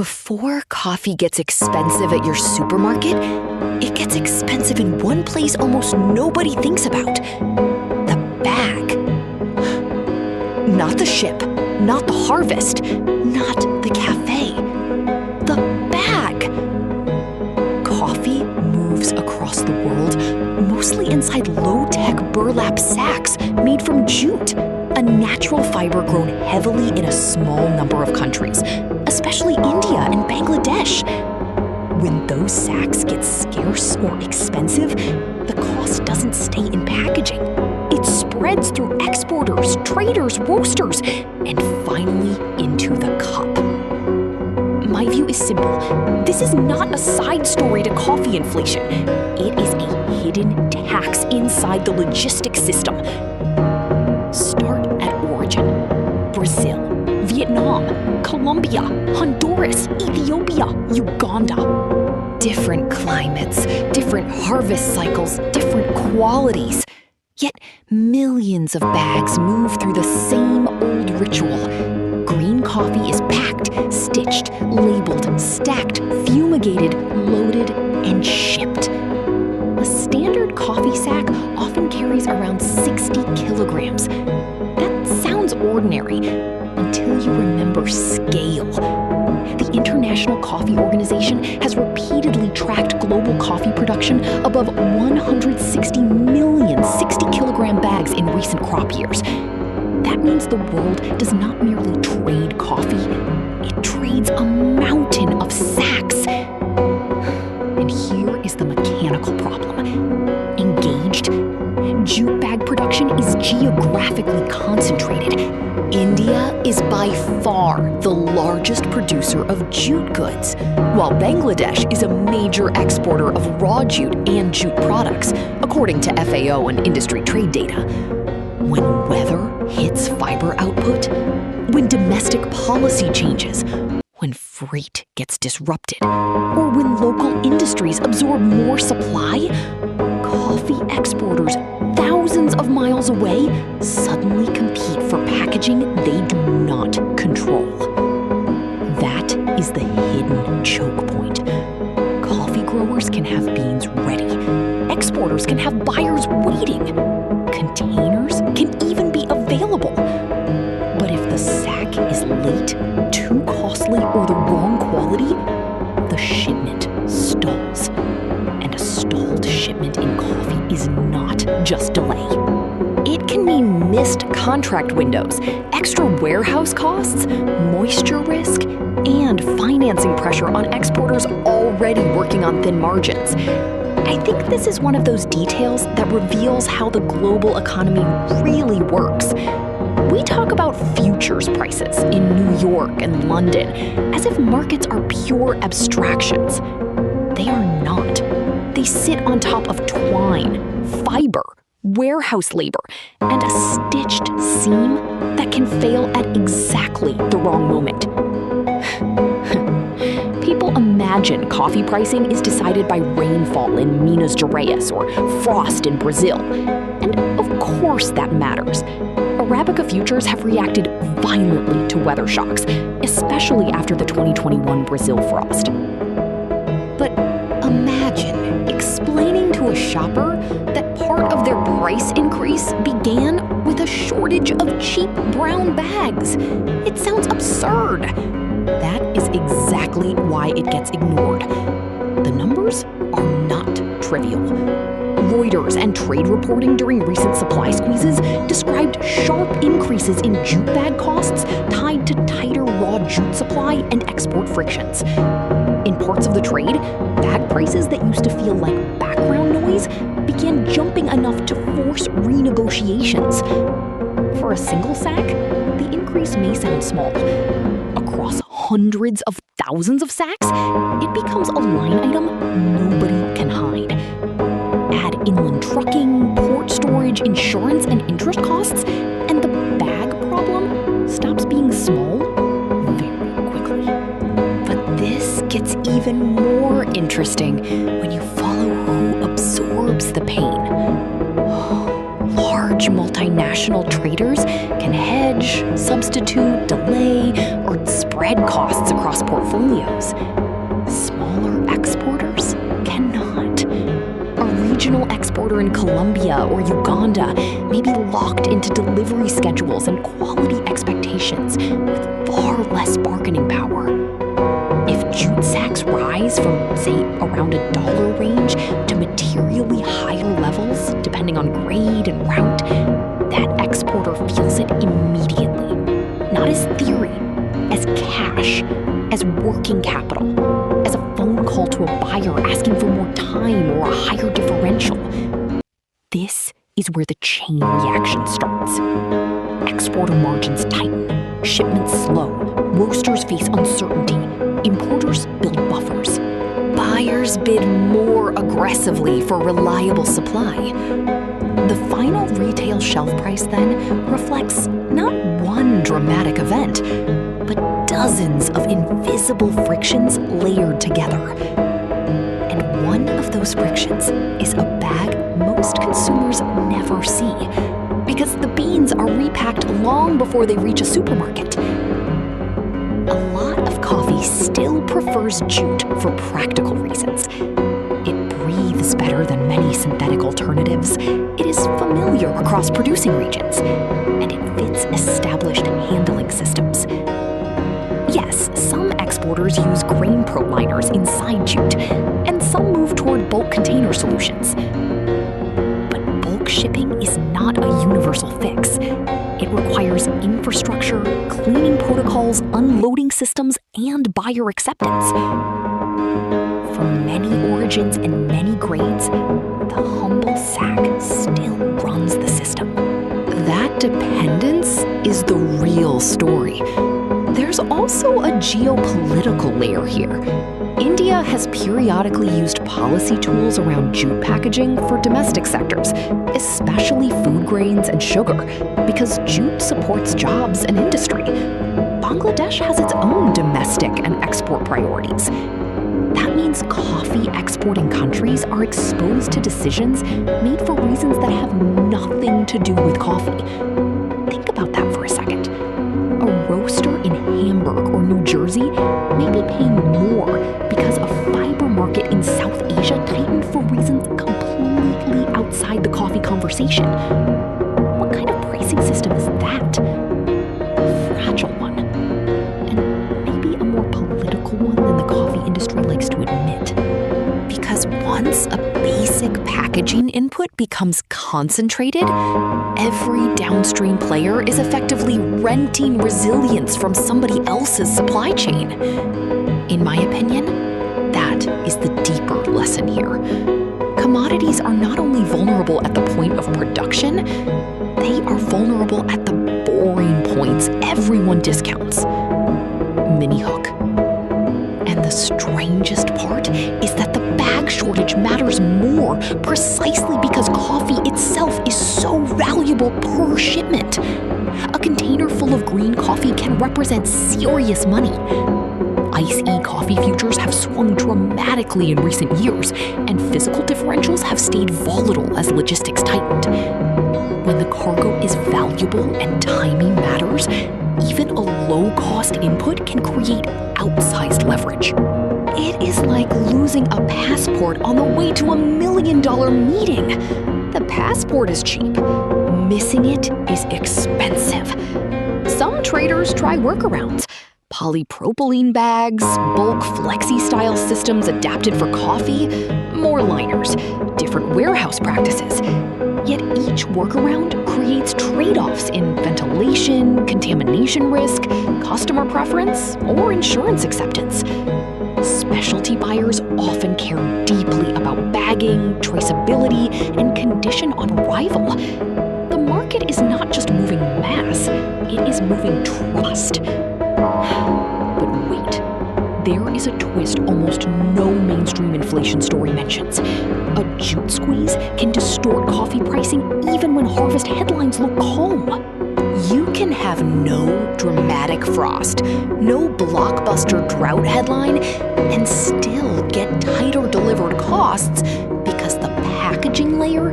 Before coffee gets expensive at your supermarket, it gets expensive in one place almost nobody thinks about: the bag. Not the ship, not the harvest, not the cafe. The bag. Coffee moves across the world, mostly inside low-tech burlap sacks made from jute, a natural fiber grown heavily in a small number of countries, especially India and Bangladesh. When those sacks get scarce or expensive, the cost doesn't stay in packaging. It spreads through exporters, traders, roasters, and finally into the cup. My view is simple. This is not a side story to coffee inflation. It is a hidden tax inside the logistics system. Start at origin. Brazil, Vietnam, Colombia, Honduras, Ethiopia, Uganda. Different climates, different harvest cycles, different qualities. Yet millions of bags move through the same old ritual. Green coffee is packed, stitched, labeled, stacked, fumigated, loaded, and shipped. A standard coffee sack often carries around 60 kilograms. That sounds ordinary until you remember scale. The International Coffee Organization has repeatedly tracked global coffee production above 160 million 60-kilogram bags in recent crop years. That means the world does not merely trade coffee, it trades a mountain of sacks. And here is the mechanical problem. Engaged, jute bag production is geographically concentrated. India is by far the largest producer of jute goods, while Bangladesh is a major exporter of raw jute and jute products, according to FAO and industry trade data. When weather hits fiber output, when domestic policy changes, when freight gets disrupted, or when local industries absorb more supply, coffee exporters thousands of miles away suddenly compete for packaging they do not control. That is the hidden choke point. Coffee growers can have beans ready. Exporters can have buyers waiting. Containers can even be available. But if the sack is late, too costly, or the wrong quality, the shipment stalls. And a stalled shipment in coffee is not just delay. It can mean missed contract windows, extra warehouse costs, moisture risk, and financing pressure on exporters already working on thin margins. I think this is one of those details that reveals how the global economy really works. We talk about futures prices in New York and London as if markets are pure abstractions. They are not. They sit on top of twine, fiber, warehouse labor, and a stitched seam that can fail at exactly the wrong moment. People imagine coffee pricing is decided by rainfall in Minas Gerais or frost in Brazil. And of course that matters. Arabica futures have reacted violently to weather shocks, especially after the 2021 Brazil frost. But imagine explaining to a shopper that part of their price increase began with a shortage of cheap brown bags. It sounds absurd. That is exactly why it gets ignored. The numbers are not trivial. Reuters and trade reporting during recent supply squeezes described sharp increases in jute bag costs tied to tighter raw jute supply and export frictions. In parts of the trade, bag prices that used to feel like background noise began jumping enough to force renegotiations. For a single sack, the increase may sound small. Across hundreds of thousands of sacks, it becomes a line item nobody can hide. Add inland trucking, port storage, insurance, and interest costs, and the bag problem stops being small very quickly. But this gets even more interesting when you follow who absorbs the pain. Large multinational traders can hedge, substitute, delay, or spread spread costs across portfolios. Smaller exporters cannot. A regional exporter in Colombia or Uganda may be locked into delivery schedules and quality expectations with far less bargaining power. If jute sacks rise from, say, around $1 range to materially higher levels, depending on grade and route, that exporter feels it immediately. Not as theory, as cash, as working capital, as a phone call to a buyer asking for more time or a higher differential. This is where the chain reaction starts. Exporter margins tighten, shipments slow, roasters face uncertainty, importers build buffers. Buyers bid more aggressively for reliable supply. The final retail shelf price then reflects not one dramatic event, but dozens of invisible frictions layered together. And one of those frictions is a bag most consumers never see, because the beans are repacked long before they reach a supermarket. A lot of coffee still prefers jute for practical reasons. It breathes better than many synthetic alternatives. It is familiar across producing regions, and it fits established handling systems. Yes, some exporters use grain probe liners inside jute, and some move toward bulk container solutions. But bulk shipping is not a universal fix. It requires infrastructure, cleaning protocols, unloading systems, and buyer acceptance. From many origins and many grades, the humble sack still runs the system. That dependence is the real story. There's also a geopolitical layer here. India has periodically used policy tools around jute packaging for domestic sectors, especially food grains and sugar, because jute supports jobs and industry. Bangladesh has its own domestic and export priorities. That means coffee exporting countries are exposed to decisions made for reasons that have nothing to do with coffee. Think about that for a second. A roaster in Hamburg or New Jersey may be paying more because a fiber market in South Asia tightened for reasons completely outside the coffee conversation. What kind of pricing system is that? A fragile one. And maybe a more political one than the coffee industry likes to admit. Because once a basic packaging input becomes concentrated, every downstream player is effectively renting resilience from somebody else's supply chain. In my opinion, that is the deeper lesson here. Commodities are not only vulnerable at the point of production, they are vulnerable at the boring points everyone discounts. Mini hook. And the strangest part is that the bag shortage matters more precisely because coffee itself is so valuable per shipment. A container full of green coffee can represent serious money. ICE coffee futures have swung dramatically in recent years, and physical differentials have stayed volatile as logistics tightened. When the cargo is valuable and timing matters, even a low-cost input can create outsized leverage. It is like losing a passport on the way to $1 million meeting. The passport is cheap. Missing it is expensive. Some traders try workarounds. Polypropylene bags, bulk flexi-style systems adapted for coffee, more liners, different warehouse practices. Yet each workaround creates trade-offs in ventilation, contamination risk, customer preference, or insurance acceptance. Specialty buyers often care deeply about bagging, traceability, and condition on arrival. The market is not just moving mass, it is moving trust. But wait, there is a twist almost no mainstream inflation story mentions. A jute squeeze can distort coffee pricing even when harvest headlines look calm. You can have no dramatic frost, no blockbuster drought headline, and still get tighter delivered costs because the packaging layer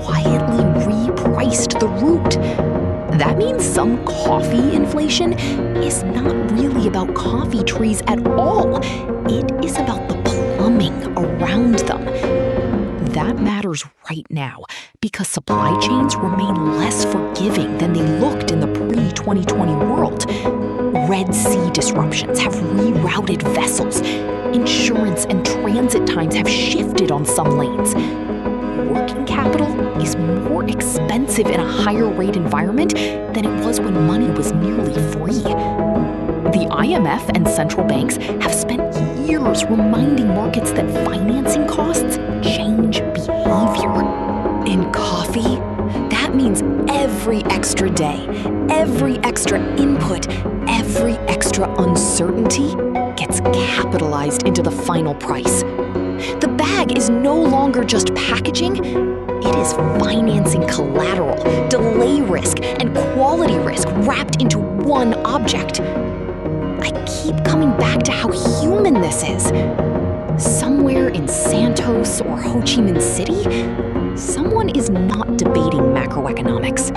quietly repriced the root. That means some coffee inflation is not really about coffee trees at all. It is about the plumbing around them. That matters right now because supply chains remain less forgiving than they looked in the pre-2020 world. Red Sea disruptions have rerouted vessels. Insurance and transit times have shifted on some lanes. Working capital is more expensive in a higher rate environment than it was when money was nearly free. The IMF and central banks have spent years reminding markets that financing costs change behavior. In coffee, that means every extra day, every extra input, every extra uncertainty gets capitalized into the final price. The bag is no longer just packaging, it is financing collateral, delay risk, and quality risk wrapped into one object. I keep coming back to how human this is. Somewhere in Santos or Ho Chi Minh City, someone is not debating macroeconomics.